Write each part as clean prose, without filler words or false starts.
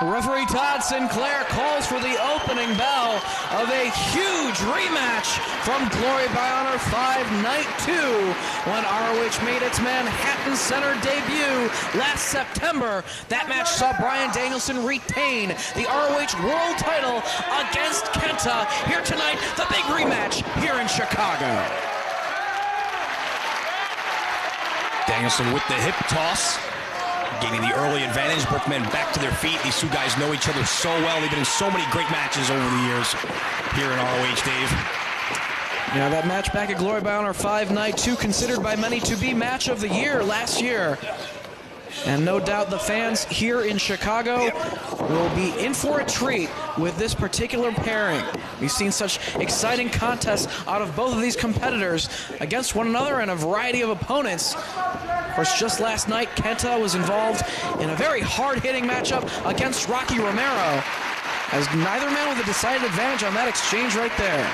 Referee Todd Sinclair calls for the opening bell of a huge rematch from Glory by Honor 5 Night 2 when ROH made its Manhattan Center debut last September. That match saw Bryan Danielson retain the ROH World title against KENTA. Here tonight, the big rematch here in Chicago. Danielson with the hip toss, gaining the early advantage. Both men back to their feet. These two guys know each other so well. They've been in so many great matches over the years here in ROH, Dave. Yeah, that match back at Glory by Honor 5 Night 2, considered by many to be match of the year last year. And no doubt the fans here in Chicago will be in for a treat with this particular pairing. We've seen such exciting contests out of both of these competitors against one another and a variety of opponents. Of course, just last night, KENTA was involved in a very hard-hitting matchup against Rocky Romero, as neither man with a decided advantage on that exchange right there.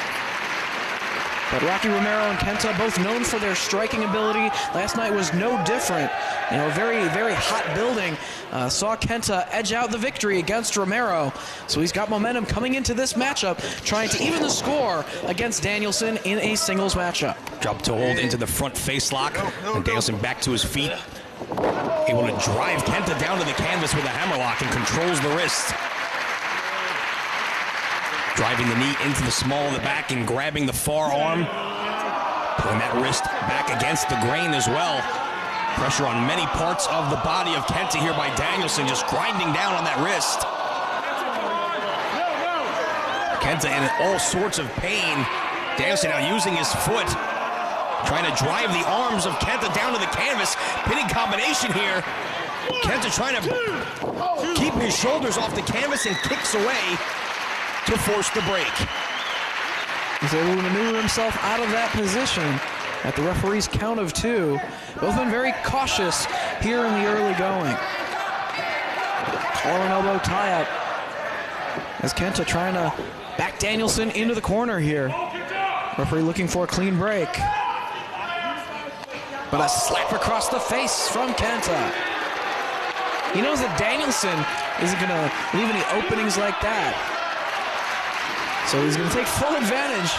But Rocky Romero and KENTA, both known for their striking ability, last night was no different. You know, a very, very hot building saw KENTA edge out the victory against Romero. So he's got momentum coming into this matchup, trying to even the score against Danielson in a singles matchup. Drop to hold into the front face lock, and Danielson back to his feet, able to drive KENTA down to the canvas with a hammerlock and controls the wrist. Driving the knee into the small of the back and grabbing the forearm. Pulling that wrist back against the grain as well. Pressure on many parts of the body of KENTA here by Danielson, just grinding down on that wrist. KENTA in all sorts of pain. Danielson now using his foot, trying to drive the arms of KENTA down to the canvas. Pinning combination here. KENTA trying to keep his shoulders off the canvas and kicks away to force the break. He's able to maneuver himself out of that position at the referee's count of 2. Both been very cautious here in the early going. Collar and elbow tie-up as KENTA trying to back Danielson into the corner here. Referee looking for a clean break. But a slap across the face from KENTA. He knows that Danielson isn't going to leave any openings like that. So he's going to take full advantage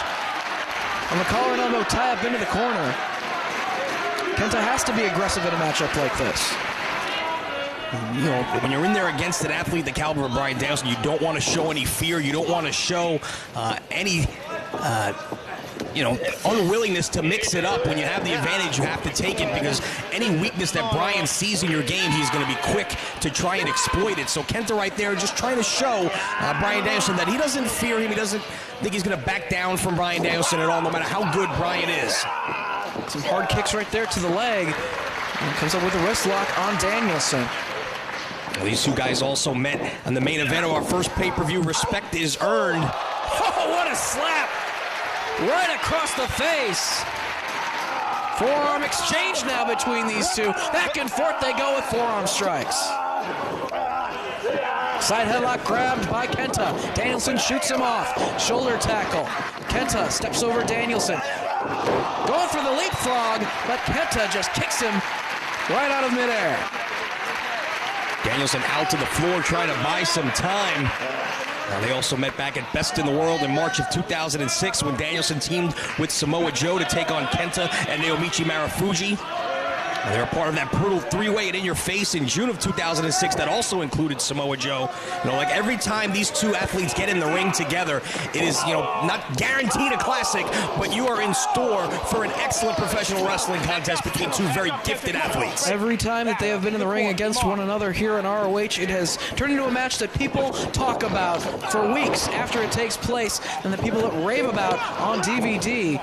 on the collar and elbow tie-up into the corner. KENTA has to be aggressive in a matchup like this. You know, when you're in there against an athlete the caliber of Bryan Danielson, you don't want to show any fear. You don't want to show any unwillingness to mix it up. When you have the advantage, you have to take it, because any weakness that Bryan sees in your game, he's going to be quick to try and exploit it. So KENTA right there just trying to show Bryan Danielson that he doesn't fear him. He doesn't think he's going to back down from Bryan Danielson at all, no matter how good Bryan is. Some hard kicks right there to the leg. And comes up with a wrist lock on Danielson. Well, these two guys also met on the main event of our first pay-per-view. Respect is earned. Oh, what a slap! Right across the face. Forearm exchange now between these two. Back and forth they go with forearm strikes. Side headlock grabbed by KENTA. Danielson shoots him off. Shoulder tackle. KENTA steps over Danielson. Going for the leapfrog, but KENTA just kicks him right out of midair. Danielson out to the floor trying to buy some time. They also met back at Best in the World in March of 2006 when Danielson teamed with Samoa Joe to take on KENTA and Naomichi Marufuji. They were part of that brutal three-way at In Your Face in June of 2006 that also included Samoa Joe. You know, like every time these two athletes get in the ring together, it is, not guaranteed a classic, but you are in store for an excellent professional wrestling contest between two very gifted athletes. Every time that they have been in the ring against one another here in ROH, it has turned into a match that people talk about for weeks after it takes place, and the people that rave about on DVD.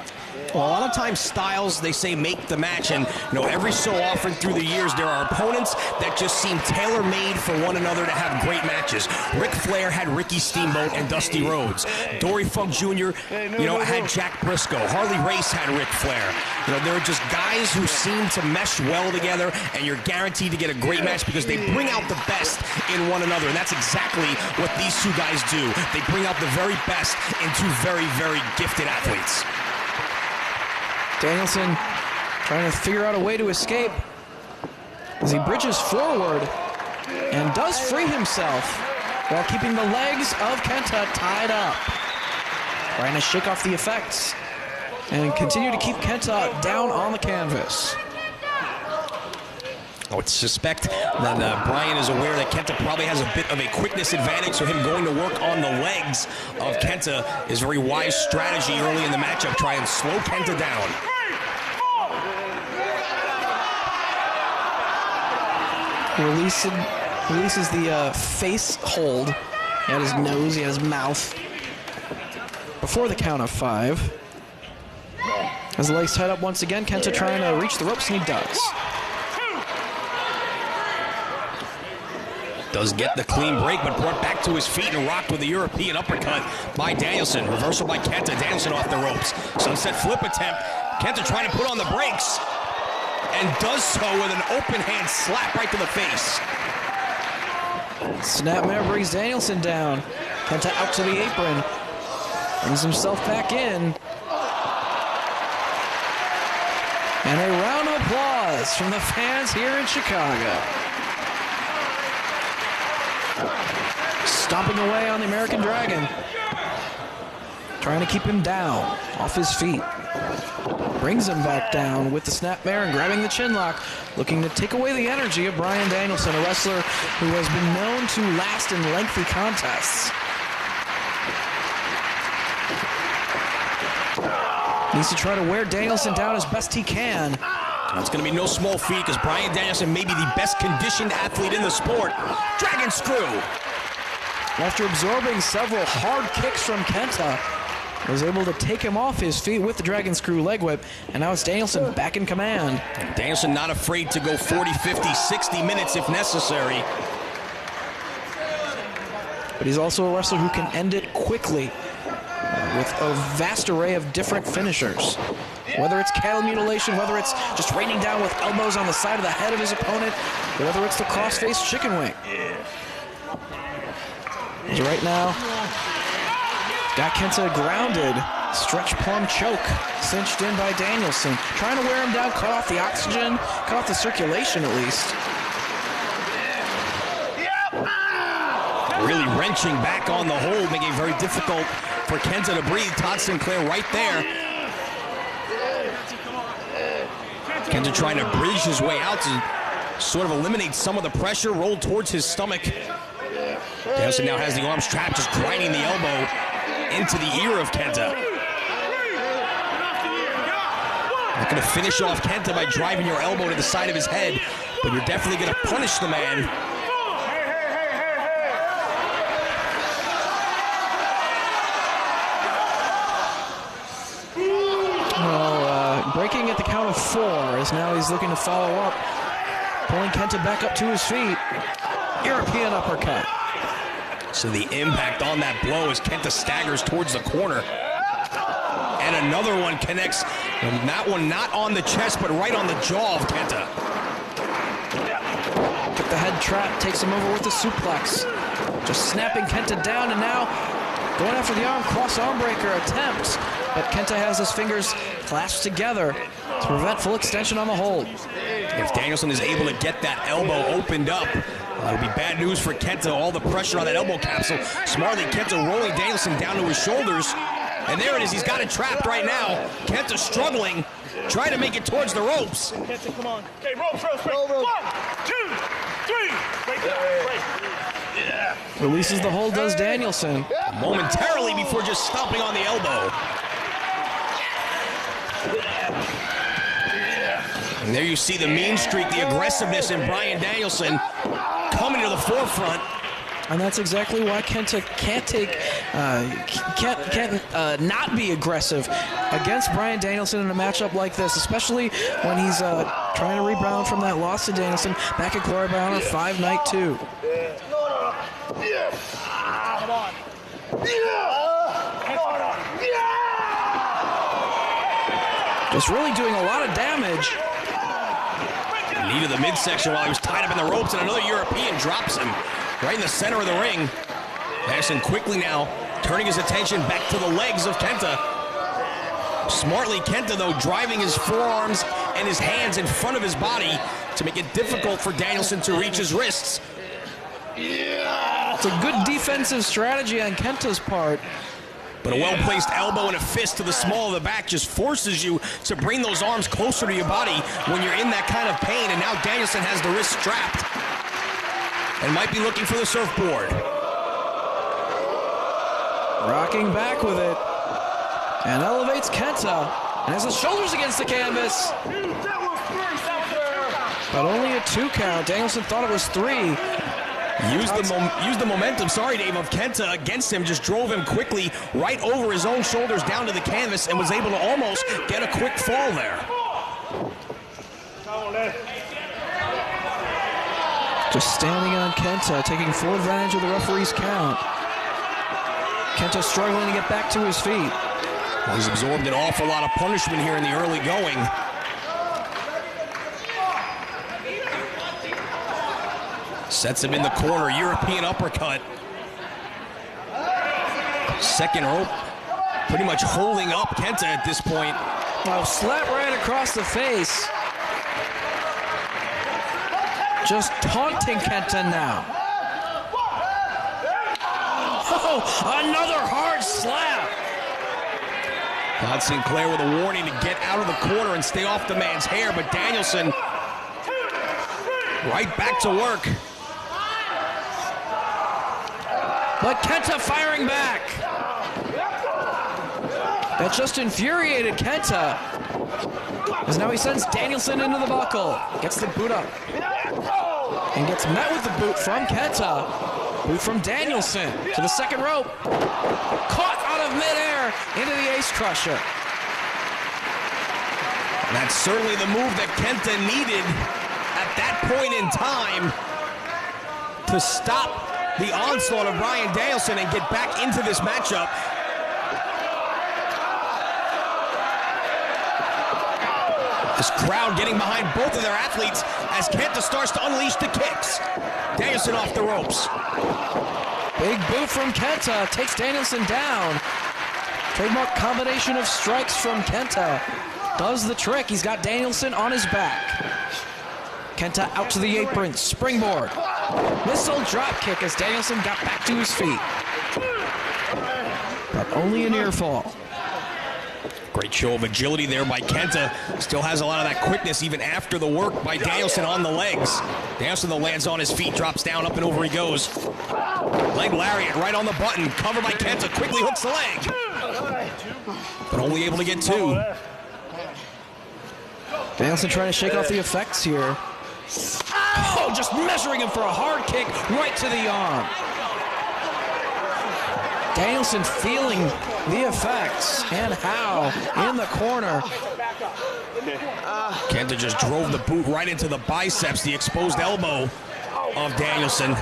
Well, a lot of times styles, they say, make the match, and every so often through the years there are opponents that just seem tailor-made for one another to have great matches. Ric Flair had Ricky Steamboat and Dusty Rhodes. Dory Funk Jr. had Jack Briscoe. Harley Race had Ric Flair. There are just guys who seem to mesh well together, and you're guaranteed to get a great match because they bring out the best in one another, and that's exactly what these two guys do. They bring out the very best in two very, very gifted athletes. Danielson trying to figure out a way to escape as he bridges forward and does free himself while keeping the legs of Kenta tied up. Trying to shake off the effects and continue to keep Kenta down on the canvas. I would suspect that Bryan is aware that Kenta probably has a bit of a quickness advantage, so him going to work on the legs of Kenta is a very wise strategy early in the matchup. Try and slow Kenta down. Releases the face hold. He had his nose, he had his mouth. Before the count of 5. As the legs tied up once again, Kenta trying to reach the ropes, and he does. Does get the clean break, but brought back to his feet and rocked with a European uppercut by Danielson. Reversal by Kenta. Danielson off the ropes. Sunset flip attempt. Kenta trying to put on the brakes, and does so with an open hand slap right to the face. Snapmare brings Danielson down. Kenta out to the apron. Brings himself back in. And a round of applause from the fans here in Chicago. Stomping away on the American Dragon. Trying to keep him down, off his feet. Brings him back down with the snapmare and grabbing the chin lock, looking to take away the energy of Bryan Danielson, a wrestler who has been known to last in lengthy contests. Needs to try to wear Danielson down as best he can. It's going to be no small feat because Bryan Danielson may be the best conditioned athlete in the sport. Dragon screw. After absorbing several hard kicks from Kenta, was able to take him off his feet with the Dragon Screw leg whip, and now it's Danielson back in command. Danielson not afraid to go 40, 50, 60 minutes if necessary. But he's also a wrestler who can end it quickly with a vast array of different finishers. Whether it's cattle mutilation, whether it's just raining down with elbows on the side of the head of his opponent, whether it's the cross-face chicken wing. As right now, got Kenta grounded. Stretch plum choke cinched in by Danielson. Trying to wear him down, cut off the oxygen, cut off the circulation at least. Really wrenching back on the hold, making it very difficult for Kenta to breathe. Todd Sinclair right there. Kenta trying to bridge his way out to sort of eliminate some of the pressure, roll towards his stomach. Danielson now has the arms trapped, just grinding the elbow into the ear of Kenta. Not going to finish off Kenta by driving your elbow to the side of his head, but you're definitely going to punish the man. Breaking at the count of 4 as now he's looking to follow up. Pulling Kenta back up to his feet. European uppercut. So the impact on that blow as Kenta staggers towards the corner. And another one connects, and that one not on the chest, but right on the jaw of Kenta. Get the head trap, takes him over with the suplex. Just snapping Kenta down, and now going after the arm, cross arm breaker attempt. But Kenta has his fingers clasped together to prevent full extension on the hold. If Danielson is able to get that elbow opened up, that'll be bad news for Kenta. All the pressure on that elbow capsule. Smartly, Kenta rolling Danielson down to his shoulders. And there it is. He's got it trapped right now. Kenta struggling, trying to make it towards the ropes. Kenta, come on. Okay, ropes. 1, 2, 3. Break down. Break. Yeah. Releases the hold, does Danielson. Momentarily before just stomping on the elbow. And there you see the mean streak, the aggressiveness in Bryan Danielson coming to the forefront. And that's exactly why Kenta can't not be aggressive against Bryan Danielson in a matchup like this, especially when he's trying to rebound from that loss to Danielson back at Glory Bound on 5 Night 2. Come on. Just really doing a lot of damage. Knee to the midsection while he was tied up in the ropes, and another European drops him right in the center of the ring. Danielson quickly now turning his attention back to the legs of Kenta. Smartly, Kenta, though, driving his forearms and his hands in front of his body to make it difficult for Danielson to reach his wrists. It's a good defensive strategy on Kenta's part. But a well-placed elbow and a fist to the small of the back just forces you to bring those arms closer to your body when you're in that kind of pain. And now Danielson has the wrist strapped and might be looking for the surfboard. Rocking back with it. And elevates Kenta. And has his shoulders against the canvas. But only a 2 count. Danielson thought it was 3. Used the momentum, sorry Dave, of Kenta against him, just drove him quickly right over his own shoulders down to the canvas and was able to almost get a quick fall there. Just standing on Kenta, taking full advantage of the referee's count. Kenta struggling to get back to his feet. Well, he's absorbed an awful lot of punishment here in the early going. Sets him in the corner, European uppercut. Second rope, pretty much holding up Kenta at this point. Oh, slap right across the face. Just taunting Kenta now. Oh, another hard slap. Todd Sinclair with a warning to get out of the corner and stay off the man's hair, but Danielson right back to work. But Kenta firing back. That just infuriated Kenta. As now he sends Danielson into the buckle. Gets the boot up. And gets met with the boot from Kenta. Boot from Danielson to the second rope. Caught out of midair into the ace crusher. That's certainly the move that Kenta needed at that point in time to stop the onslaught of Bryan Danielson and get back into this matchup. This crowd getting behind both of their athletes as Kenta starts to unleash the kicks. Danielson off the ropes. Big boot from Kenta takes Danielson down. Trademark combination of strikes from Kenta. Does the trick. He's got Danielson on his back. Kenta out to the apron. Springboard. Missile drop kick as Danielson got back to his feet. But only a near fall. Great show of agility there by Kenta. Still has a lot of that quickness even after the work by Danielson on the legs. Danielson though lands on his feet, drops down, up and over he goes. Leg lariat right on the button. Covered by Kenta. Quickly hooks the leg. But only able to get 2. Danielson trying to shake off the effects here. Oh, just measuring him for a hard kick right to the arm. Danielson feeling the effects and how in the corner. Kenta just drove the boot right into the biceps, the exposed elbow of Danielson.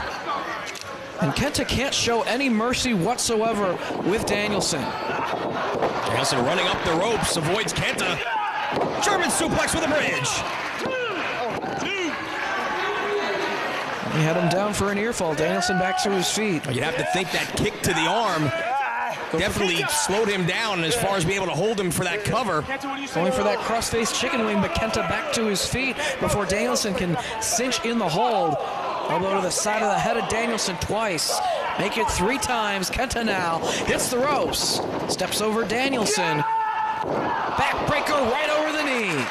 And Kenta can't show any mercy whatsoever with Danielson. Danielson running up the ropes, avoids Kenta. German suplex with a bridge. He had him down for an ear fall. Danielson back to his feet. You'd have to think that kick to the arm definitely slowed him down as far as being able to hold him for that cover. Going for that cross-faced chicken wing, but Kenta back to his feet before Danielson can cinch in the hold. Elbow to the side of the head of Danielson twice. Make it 3 times. Kenta now hits the ropes. Steps over Danielson. Backbreaker right over the knee.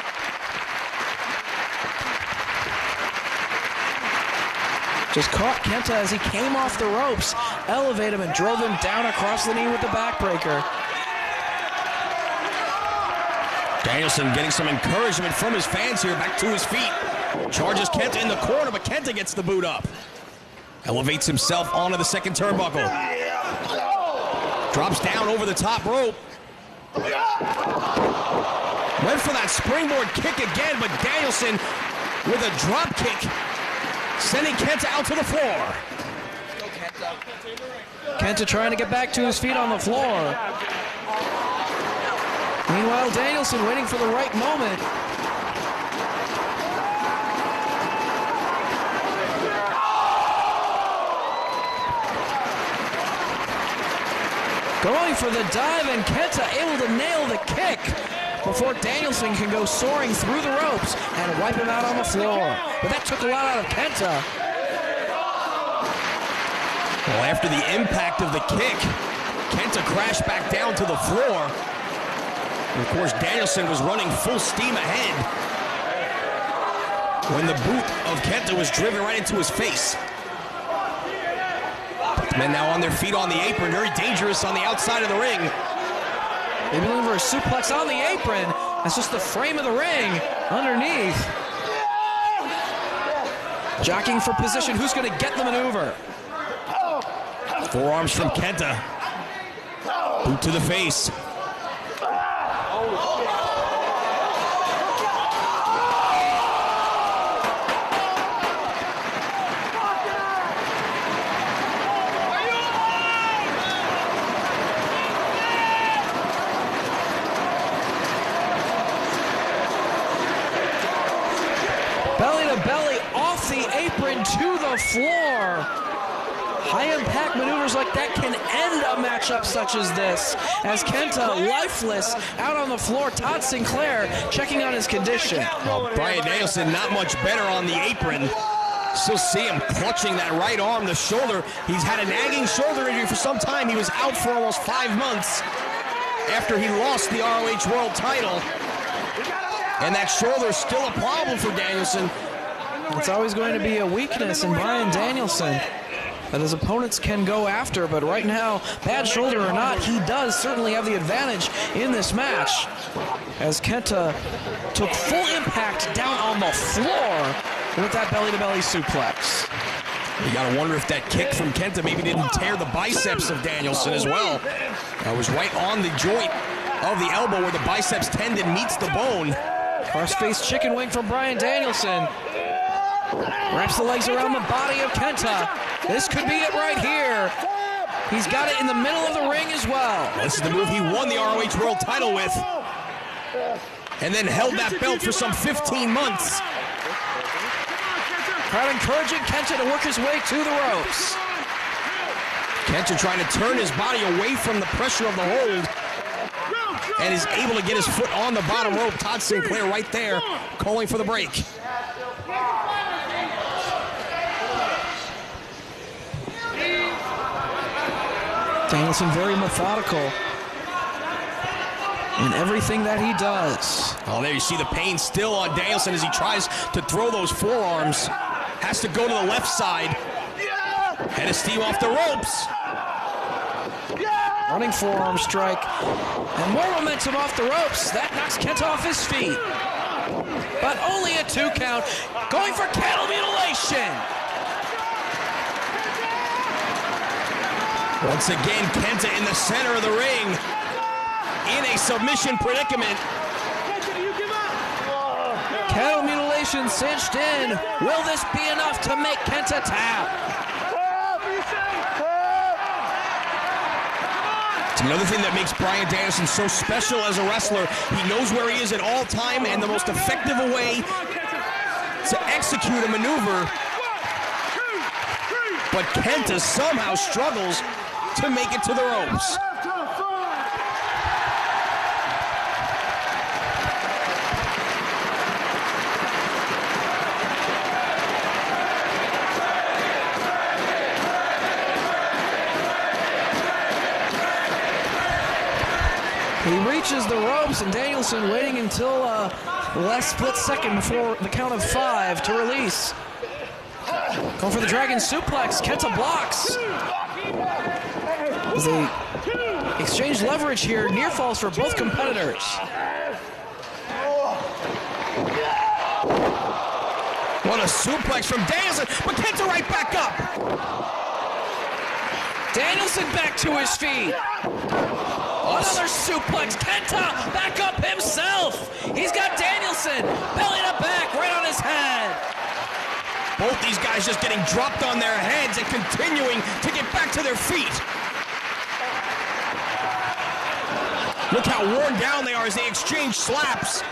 Just caught Kenta as he came off the ropes, elevated him and drove him down across the knee with the backbreaker. Danielson getting some encouragement from his fans here, back to his feet. Charges Kenta in the corner, but Kenta gets the boot up. Elevates himself onto the second turnbuckle. Drops down over the top rope. Went for that springboard kick again, but Danielson with a drop kick, sending Kenta out to the floor. Kenta trying to get back to his feet on the floor. Meanwhile, Danielson waiting for the right moment. Going for the dive, and Kenta able to nail the kick before Danielson can go soaring through the ropes and wipe him out on the floor. But that took a lot out of Kenta. Well, after the impact of the kick, Kenta crashed back down to the floor. And of course, Danielson was running full steam ahead when the boot of Kenta was driven right into his face. The men now on their feet on the apron, very dangerous on the outside of the ring. They've been looking for a suplex on the apron. That's just the frame of the ring underneath. Jockeying for position. Who's going to get the maneuver? Forearms from Kenta. Boot to the face. Belly to belly, off the apron to the floor. High-impact maneuvers like that can end a matchup such as this. As Kenta, lifeless, out on the floor. Todd Sinclair checking on his condition. Well, Bryan Danielson not much better on the apron. Still see him clutching that right arm, the shoulder. He's had a nagging shoulder injury for some time. He was out for almost 5 months after he lost the ROH World title. And that shoulder's still a problem for Danielson. It's always going to be a weakness in Bryan Danielson that his opponents can go after, but right now, bad shoulder or not, he does certainly have the advantage in this match, as Kenta took full impact down on the floor with that belly-to-belly suplex. You gotta wonder if that kick from Kenta maybe didn't tear the biceps of Danielson as well. It was right on the joint of the elbow where the biceps tendon meets the bone. Cross-face chicken wing from Bryan Danielson. Wraps the legs around the body of Kenta. This could be it right here. He's got it in the middle of the ring as well. This is the move he won the ROH World title with. And then held that belt for some 15 months. Crowd encouraging Kenta to work his way to the ropes. Kenta trying to turn his body away from the pressure of the hold. And is able to get his foot on the bottom rope. Todd Sinclair right there, calling for the break. Danielson very methodical in everything that he does. Oh, there you see the pain still on Danielson as he tries to throw those forearms. Has to go to the left side. Head of steam off the ropes. Running forearm strike. And more momentum off the ropes. That knocks Kenta off his feet. But only a 2 count. Going for cattle mutilation. Once again, Kenta in the center of the ring. In a submission predicament. Cattle mutilation cinched in. Will this be enough to make Kenta tap? It's another thing that makes Bryan Danielson so special as a wrestler. He knows where he is at all time, and the most effective way to execute a maneuver. But Kenta somehow struggles to make it to the ropes. He reaches the ropes, and Danielson waiting until the last split second before the count of 5 to release. Going for the dragon suplex. Kenta blocks. As they exchange leverage here, near falls for both competitors. What a suplex from Danielson, but Kenta right back up. Danielson back to his feet. Another suplex. Kenta back up himself. He's got Danielson belly to back right on his head. Both these guys just getting dropped on their heads and continuing to get back to their feet. Look how worn down they are as they exchange slaps.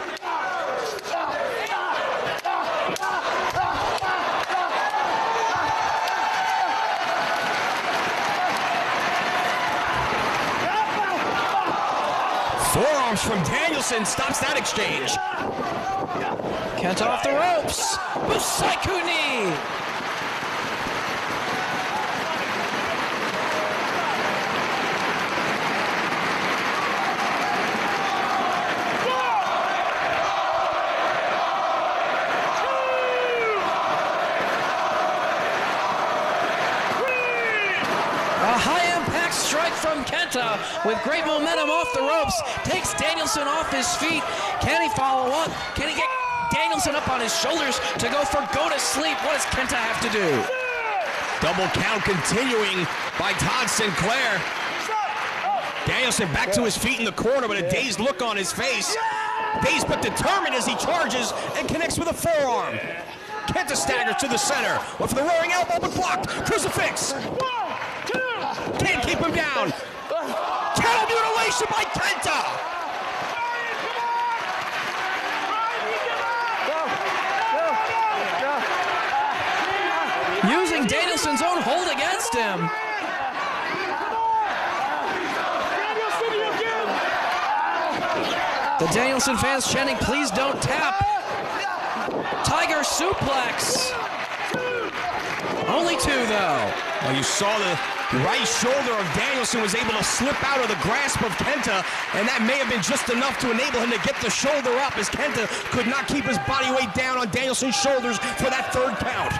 Forearms from Danielson stops that exchange. Kenta off the ropes. Busaiku knee. strike from Kenta with great momentum off the ropes. Takes Danielson off his feet. Can he follow up? Can he get Danielson up on his shoulders to go to sleep? What does Kenta have to do? Double count continuing by Todd Sinclair. Danielson back to his feet in the corner, but a dazed look on his face. Dazed but determined as he charges and connects with a forearm. Kenta staggers to the center. Went for the roaring elbow, but blocked. Crucifix. 1, 2. Can't keep him down. Cattle mutilation by Kenta. Using Danielson's own hold against him. The Danielson fans chanting, please don't tap. Tiger suplex. Only 2 though. Well, you saw the right shoulder of Danielson was able to slip out of the grasp of Kenta, and that may have been just enough to enable him to get the shoulder up, as Kenta could not keep his body weight down on Danielson's shoulders for that 3rd count.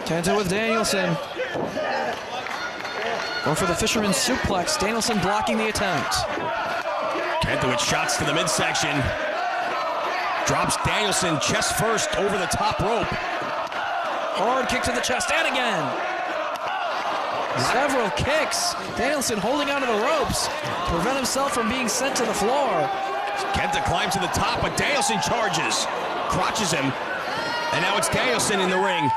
Kenta with Danielson. Going for the fisherman's suplex. Danielson blocking the attempt. Kenta with shots to the midsection. Drops Danielson chest first over the top rope. Hard kick to the chest, and again. Several kicks. Danielson holding onto the ropes to prevent himself from being sent to the floor. Kenta climbs to the top, but Danielson charges. Crotches him. And now it's Danielson in the ring.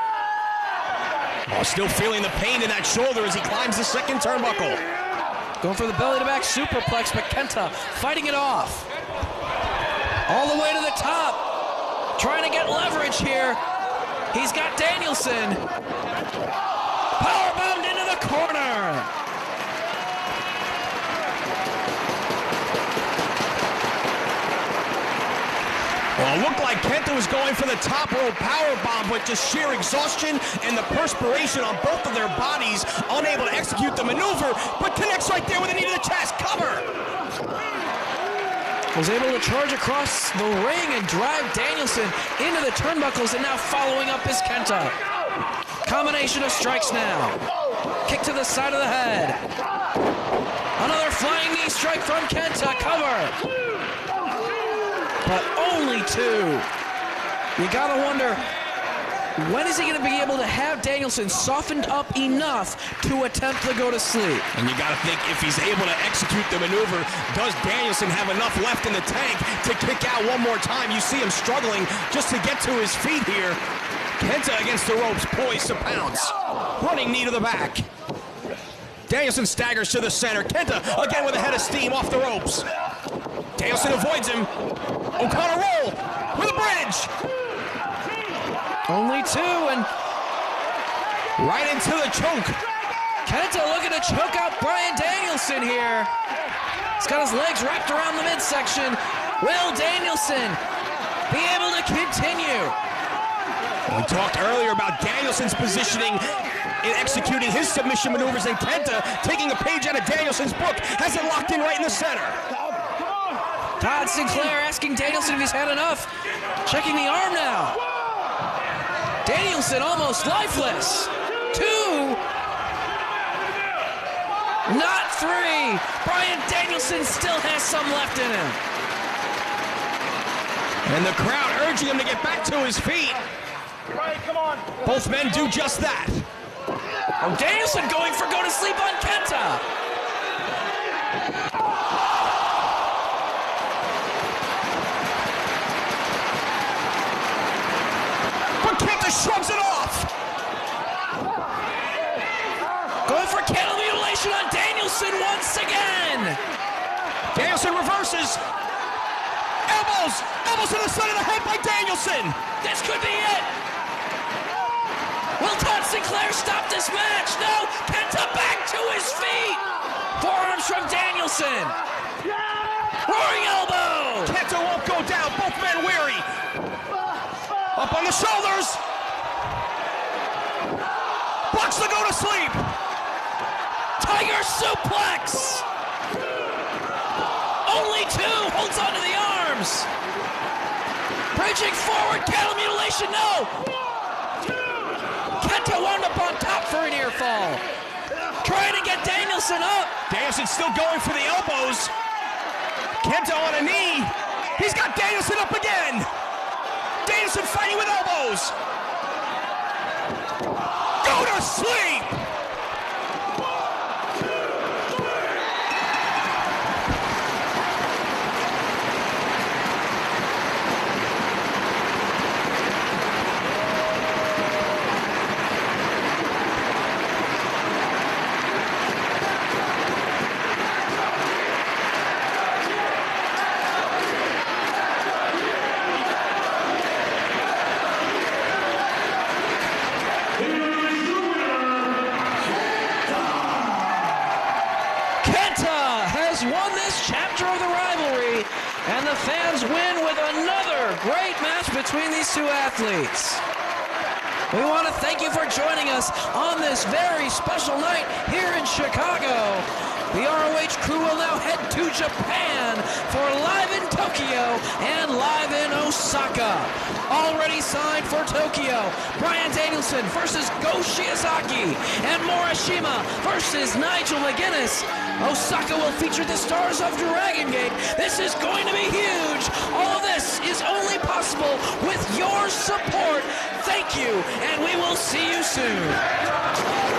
Oh, still feeling the pain in that shoulder as he climbs the 2nd turnbuckle. Going for the belly-to-back superplex, but Kenta fighting it off. All the way to the top. Trying to get leverage here. He's got Danielson. Powerbombed into the corner. Well, it looked like Kenta was going for the top rope powerbomb, but just sheer exhaustion and the perspiration on both of their bodies, unable to execute the maneuver, but connects right there with a knee to the chest. Cover! Was able to charge across the ring and drive Danielson into the turnbuckles, and now following up is Kenta. Combination of strikes now. Kick to the side of the head. Another flying knee strike from Kenta. Cover. But only 2. You gotta wonder, when is he gonna be able to have Danielson softened up enough to attempt to go to sleep? And you gotta think, if he's able to execute the maneuver, does Danielson have enough left in the tank to kick out one more time? You see him struggling just to get to his feet here. Kenta against the ropes, poised to pounce. Running knee to the back. Danielson staggers to the center. Kenta again with a head of steam off the ropes. Danielson avoids him. O'Connor roll with a bridge. Only 2, and right into the choke. Kenta looking to choke out Bryan Danielson here. He's got his legs wrapped around the midsection. Will Danielson be able to continue? We talked earlier about Danielson's positioning in executing his submission maneuvers, and Kenta, taking a page out of Danielson's book, has it locked in right in the center. Todd Sinclair asking Danielson if he's had enough. Checking the arm now. Danielson almost lifeless. 2. Not 3. Bryan Danielson still has some left in him. And the crowd urging him to get back to his feet. Bryan, come on. Both men do just that. Oh, Danielson going for go to sleep on Kenta. But Kenta shrugs it off. Going for cattle mutilation on Danielson once again. Danielson reverses. Elbows to the side of the head by Danielson. This could be it. Will Todd Sinclair stop this match? No. Kenta back to his feet. Forearms from Danielson. Roaring elbow. Kenta won't go down. Both men weary. Up on the shoulders. Blocks the go to sleep. Tiger suplex. Only 2. Holds onto the arms. Bridging forward. Cattle mutilation. No. Kenta wound up on top for a near fall. Trying to get Danielson up. Danielson still going for the elbows. Kenta on a knee. He's got Danielson up again. Danielson fighting with elbows. Go to sleep. KENTA has won this chapter of the rivalry, and the fans win with another great match between these two athletes. We want to thank you for joining us on this very special night here in Chicago. The ROH crew will now head to Japan for Live in Tokyo and Live in Osaka. Already signed for Tokyo, Bryan Danielson versus Go Shiozaki, and Morishima versus Nigel McGuinness. Osaka will feature the stars of Dragon Gate. This is going to be huge. All of this is only possible with your support. Thank you, and we will see you soon.